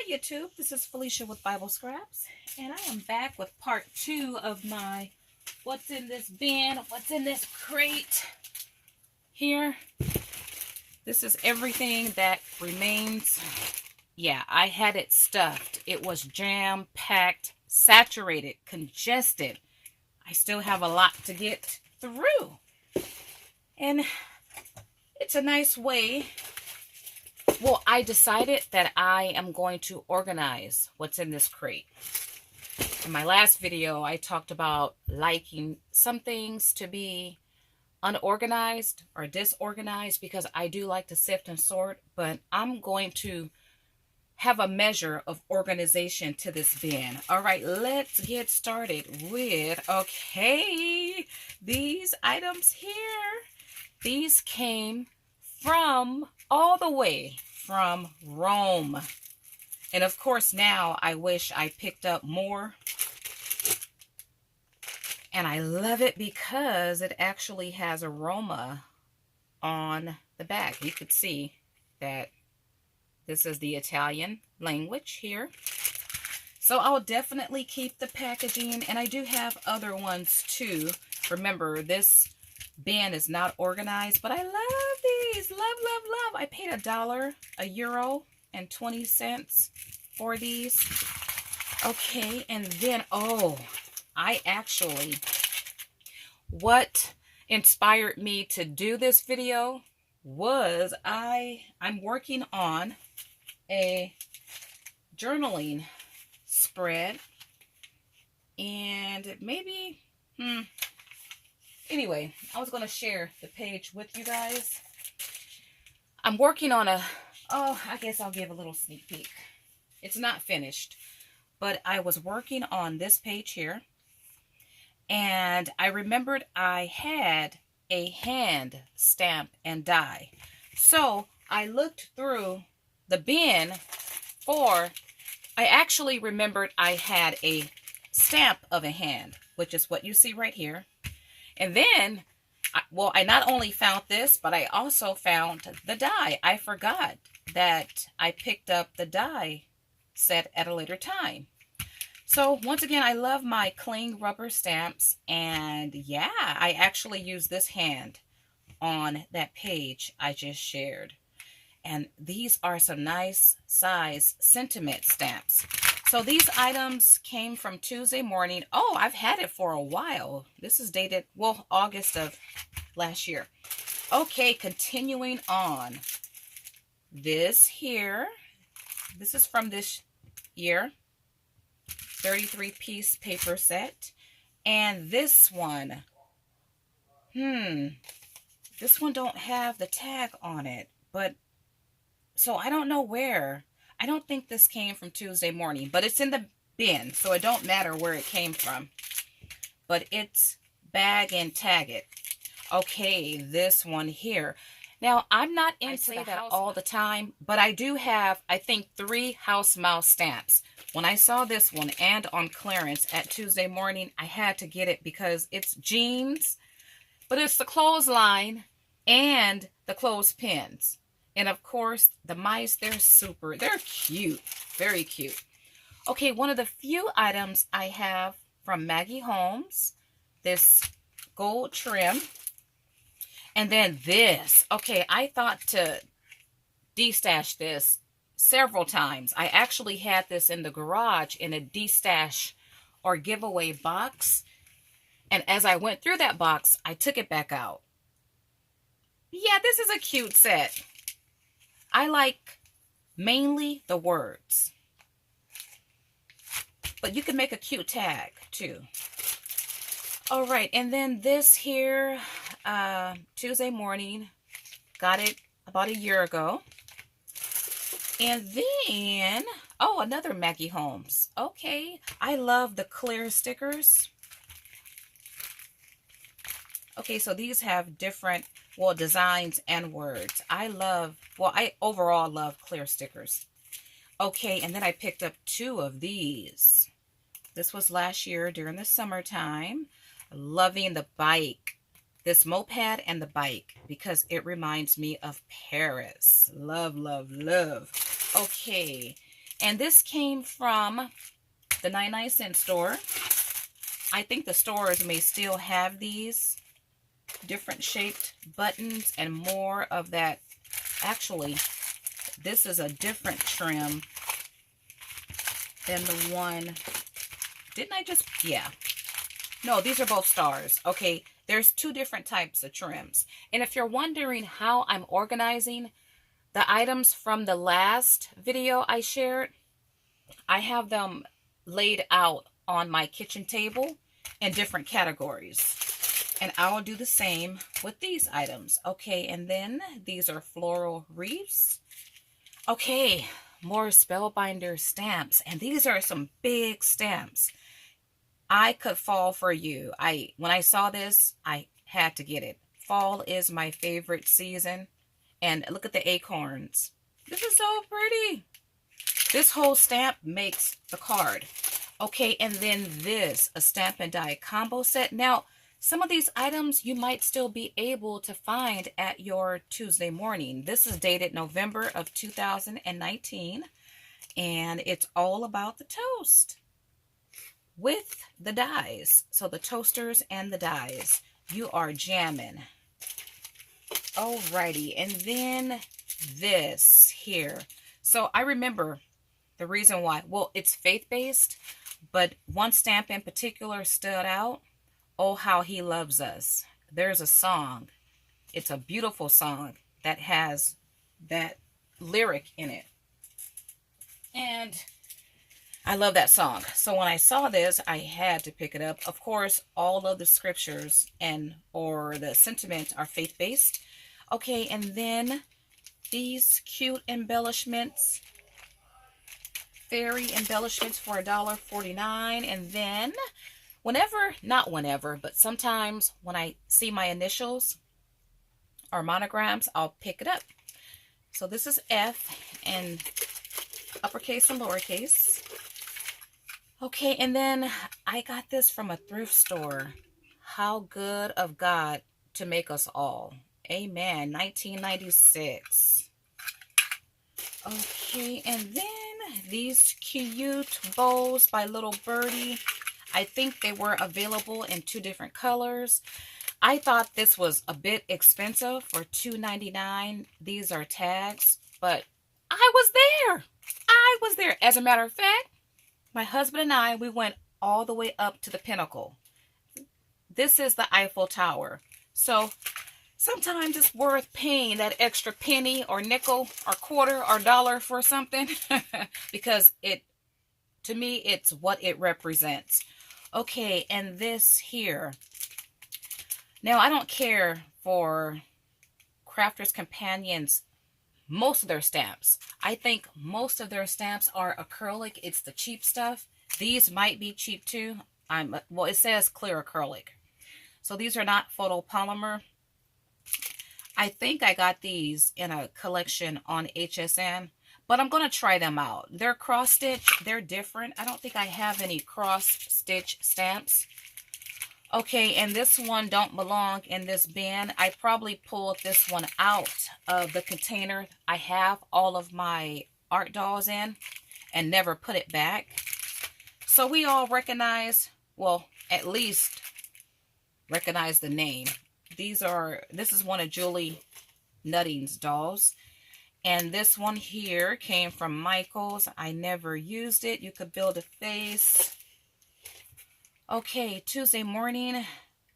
YouTube, this is Felicia with Bible Scraps, and I am back with part 2 of my what's in this bin, what's in this crate here. This is everything that remains. Yeah, I had it stuffed. It was jam-packed, saturated, congested. I still have a lot to get through. And it's a nice way. Well, I decided that I am going to organize what's in this crate. In my last video, I talked about liking some things to be unorganized or disorganized because I do like to sift and sort, but I'm going to have a measure of organization to this bin. All right, let's get started with, okay, these items here. These came from all the way from Rome. And of course now I wish I picked up more. And I love it because it actually has aroma on the back. You could see that this is the Italian language here. So I'll definitely keep the packaging, and I do have other ones too. Remember, this bin is not organized, but I love these. Love, love, love. I paid €1.20 for these. Okay, and then, oh, what inspired me to do this video was I'm working on a journaling spread, and maybe, anyway, I was going to share the page with you guys. I'm working on I guess I'll give a little sneak peek. It's not finished, but I was working on this page here, and I remembered I had a hand stamp and die. So I looked through the bin I actually remembered I had a stamp of a hand, which is what you see right here. And then, well, I not only found this, but I also found the die. I forgot that I picked up the die set at a later time. So once again, I love my cling rubber stamps, and yeah, I actually used this hand on that page I just shared. And these are some nice size sentiment stamps. So these items came from Tuesday morning. Oh, I've had it for a while. This is dated, well, August of last year. Okay, continuing on. This here, this is from this year. 33-piece paper set. And this one, this one don't have the tag on it, but so I don't know where. I don't think this came from Tuesday morning, but it's in the bin, so it don't matter where it came from. But it's bag and tag it. Okay, this one here. Now, I'm not into that all the time, but I do have, I think, 3 house mouse stamps. When I saw this one and on clearance at Tuesday morning, I had to get it because it's jeans, but it's the clothesline and the clothespins. And of course, the mice, they're cute, very cute. Okay, one of the few items I have from Maggie Holmes, this gold trim. And then this. Okay, I thought to destash this several times. I actually had this in the garage in a destash or giveaway box. And as I went through that box, I took it back out. Yeah, this is a cute set. I like mainly the words, but you can make a cute tag too. All right, and then this here, Tuesday morning, got it about a year ago. And then, oh, another Maggie Holmes. Okay, I love the clear stickers. Okay, so these have different, well, designs and words. I overall love clear stickers. Okay, and then I picked up 2 of these. This was last year during the summertime. Loving the bike. This moped and the bike because it reminds me of Paris. Love, love, love. Okay, And this came from the 99-cent store. I think the stores may still have these different shaped buttons and more of that. Actually, this is a different trim than the one. Didn't I just? Yeah. No, these are both stars. Okay, there's two different types of trims. And if you're wondering how I'm organizing the items from the last video I shared, I have them laid out on my kitchen table in different categories. And I will do the same with these items. Okay, and then these are floral wreaths. Okay, more Spellbinder stamps. And these are some big stamps. I could fall for you. When I saw this, I had to get it. Fall is my favorite season. And look at the acorns. This is so pretty. This whole stamp makes the card. Okay, and then this, a stamp and die combo set. Now, some of these items you might still be able to find at your Tuesday morning. This is dated November of 2019. And it's all about the toast with the dies. So the toasters and the dies. You are jamming. Alrighty, and then this here. So I remember the reason why. Well, it's faith-based, but one stamp in particular stood out. Oh, how he loves us. There's a song. It's a beautiful song that has that lyric in it. And I love that song. So when I saw this, I had to pick it up. Of course, all of the scriptures or the sentiment are faith-based. Okay, and then these cute embellishments. Fairy embellishments for $1.49. And then not whenever, but sometimes when I see my initials or monograms, I'll pick it up. So this is F in uppercase and lowercase. Okay, and then I got this from a thrift store. How good of God to make us all. Amen. 1996. Okay, and then these cute bows by Little Birdie. I think they were available in two different colors. I thought this was a bit expensive for $2.99. These are tags, but I was there. I was there. As a matter of fact, my husband and I, we went all the way up to the pinnacle. This is the Eiffel Tower. So sometimes it's worth paying that extra penny or nickel or quarter or dollar for something because to me, it's what it represents. Okay, and this here. Now, I don't care for Crafters Companions, most of their stamps. I think most of their stamps are acrylic. It's the cheap stuff. These might be cheap too. Well, it says clear acrylic. So these are not photopolymer. I think I got these in a collection on HSN, but I'm going to try them out. They're cross stitch. They're different. I don't think I have any cross stitch stamps. Okay, and this one don't belong in this bin. I probably pulled this one out of the container I have all of my art dolls in and never put it back. So we all recognize, well, at least recognize the name. This is one of Julie Nutting's dolls. And this one here came from Michael's. I never used it. You could build a face. Okay, Tuesday morning,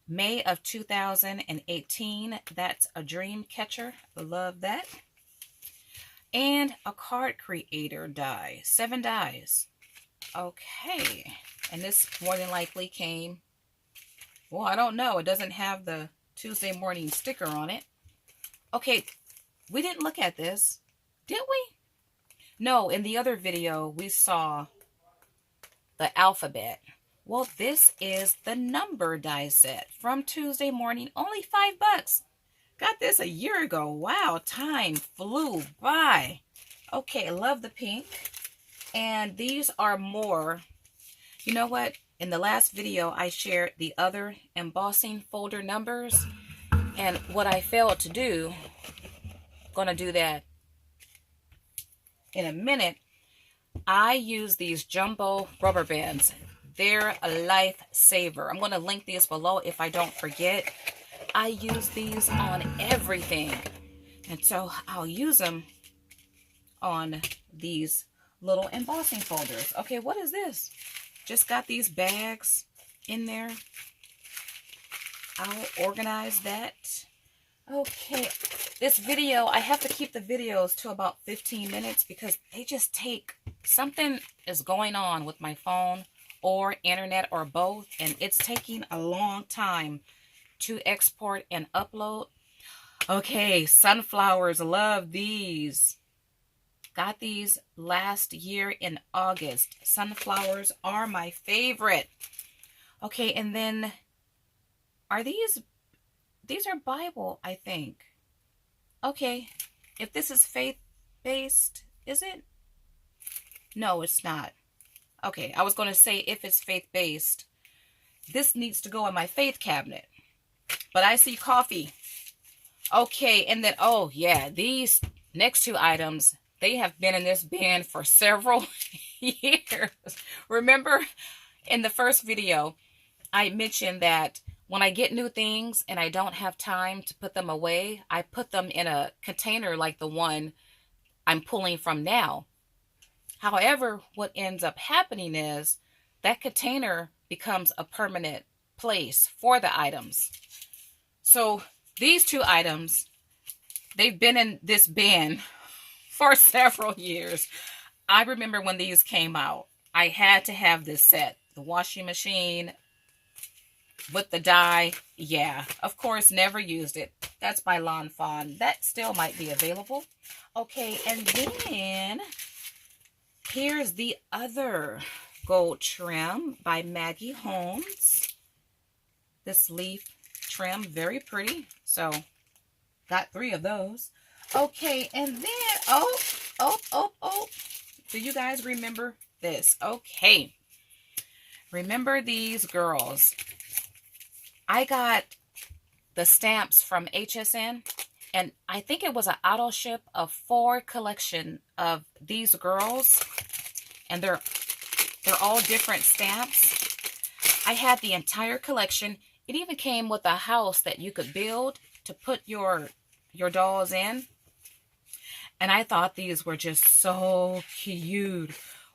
May of 2018. That's a dream catcher. Love that. And a card creator die. 7 dies. Okay. And this more than likely came, well, I don't know. It doesn't have the Tuesday morning sticker on it. Okay, we didn't look at this, did we? No, in the other video, we saw the alphabet. Well, this is the number die set from Tuesday morning. Only $5. Got this a year ago. Wow, time flew by. Okay, I love the pink. And these are more. You know what? In the last video, I shared the other embossing folder numbers. And what I failed to do, going to do that in a minute. I use these jumbo rubber bands. They're a lifesaver. I'm going to link these below if I don't forget. I use these on everything. And so I'll use them on these little embossing folders. Okay, what is this? Just got these bags in there. I'll organize that. Okay, this video, I have to keep the videos to about 15 minutes because they just take, something is going on with my phone or internet or both, and it's taking a long time to export and upload. Okay, sunflowers, love these. Got these last year in August. Sunflowers are my favorite. Okay, and then are these are Bible, I think. Okay, if this is faith-based, is it? No, it's not. Okay, I was going to say if it's faith-based, this needs to go in my faith cabinet. But I see coffee. Okay, and then, oh yeah, these next two items, they have been in this bin for several years. Remember in the first video, I mentioned that when I get new things and I don't have time to put them away, I put them in a container like the one I'm pulling from now. However, what ends up happening is that container becomes a permanent place for the items. So these two items, they've been in this bin for several years. I remember when these came out, I had to have this set. The washing machine with the dye. Yeah, of course, never used it. That's by Lawn Fawn. That still might be available. Okay, and then here's the other gold trim by Maggie Holmes. This leaf trim, very pretty. So, got 3 of those. Okay, and then, oh. Do you guys remember this? Okay. Remember these girls. I got the stamps from HSN, and I think it was an auto ship of 4 collection of these girls, and they're all different stamps. I had the entire collection. It even came with a house that you could build to put your dolls in. And I thought these were just so cute.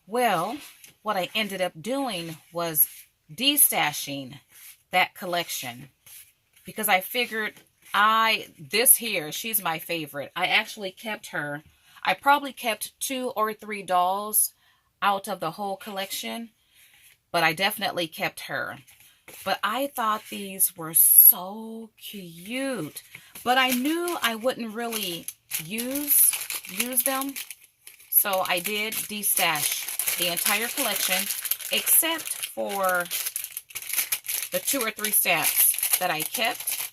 Well, what I ended up doing was destashing that collection because I figured this here, she's my favorite. I actually kept her. I probably kept 2 or 3 dolls out of the whole collection, but I definitely kept her. But I thought these were so cute, but I knew I wouldn't really use them, so I did destash the entire collection except for the 2 or 3 stamps that I kept.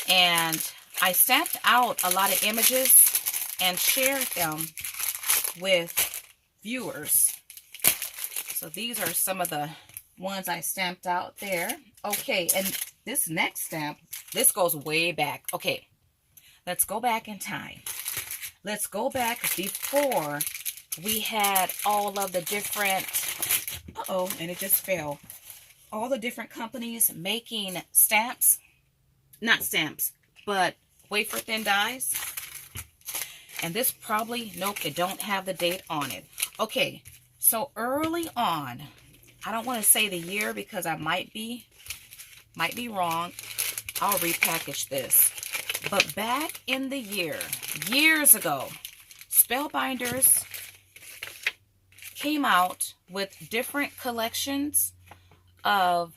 And I stamped out a lot of images and shared them with viewers. So these are some of the ones I stamped out there. Okay, and this next stamp, this goes way back. Okay, let's go back in time. Let's go back before we had all of the different, and it just fell. All the different companies making stamps, not stamps, but wafer thin dies. And this probably, nope, it don't have the date on it. Okay, so early on, I don't want to say the year because I might be wrong. I'll repackage this. But back in the years ago, Spellbinders came out with different collections of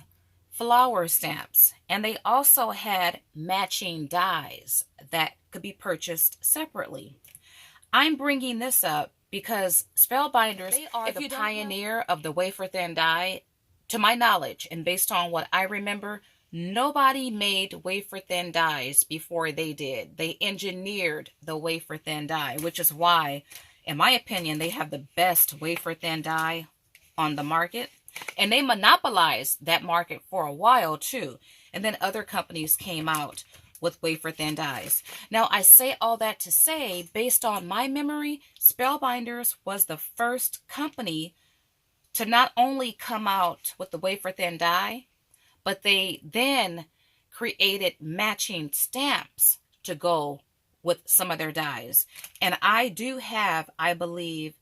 flower stamps. And they also had matching dies that could be purchased separately. I'm bringing this up because Spellbinders, they are the pioneer of the wafer thin die. To my knowledge, and based on what I remember, nobody made wafer thin dies before they did. They engineered the wafer thin die, which is why, in my opinion, they have the best wafer thin die on the market. And they monopolized that market for a while too. And then other companies came out with wafer thin dies. Now, I say all that to say, based on my memory, Spellbinders was the first company to not only come out with the wafer thin die, but they then created matching stamps to go with some of their dies. And I do have, I believe,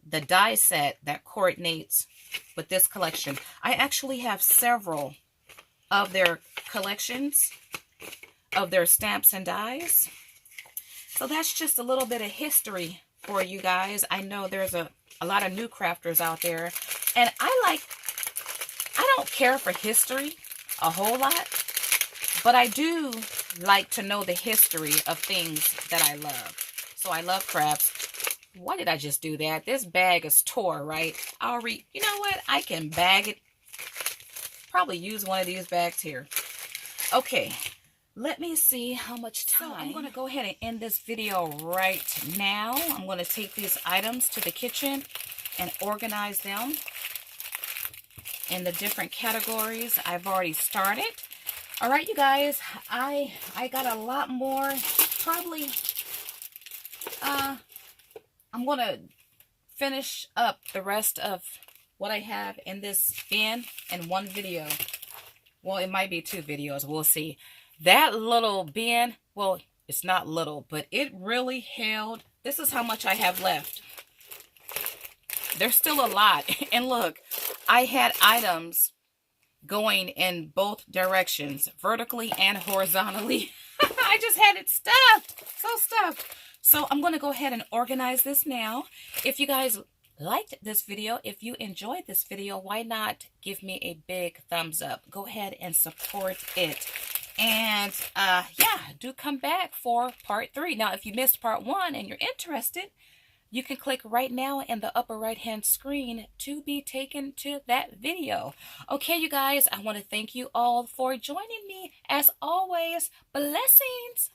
the die set that coordinates with this collection. I actually have several of their collections of their stamps and dies. So that's just a little bit of history for you guys. I know there's a lot of new crafters out there, and I don't care for history a whole lot, but I do like to know the history of things that I love. So I love crafts. Why did I just do that? This bag is tore, right? You know what? I can bag it. Probably use one of these bags here. Okay, let me see how much time. So I'm going to go ahead and end this video right now. I'm going to take these items to the kitchen and organize them in the different categories I've already started. All right, you guys, I got a lot more. Probably, I'm going to finish up the rest of what I have in this bin in one video. Well, it might be 2 videos. We'll see. That little bin, well, it's not little, but it really held. This is how much I have left. There's still a lot. And look, I had items going in both directions, vertically and horizontally. I just had it stuffed. So stuffed. So I'm going to go ahead and organize this now. If you guys liked this video, if you enjoyed this video, why not give me a big thumbs up? Go ahead and support it. And yeah, do come back for part 3. Now, if you missed part 1 and you're interested, you can click right now in the upper right hand screen to be taken to that video. Okay, you guys, I want to thank you all for joining me. As always, blessings.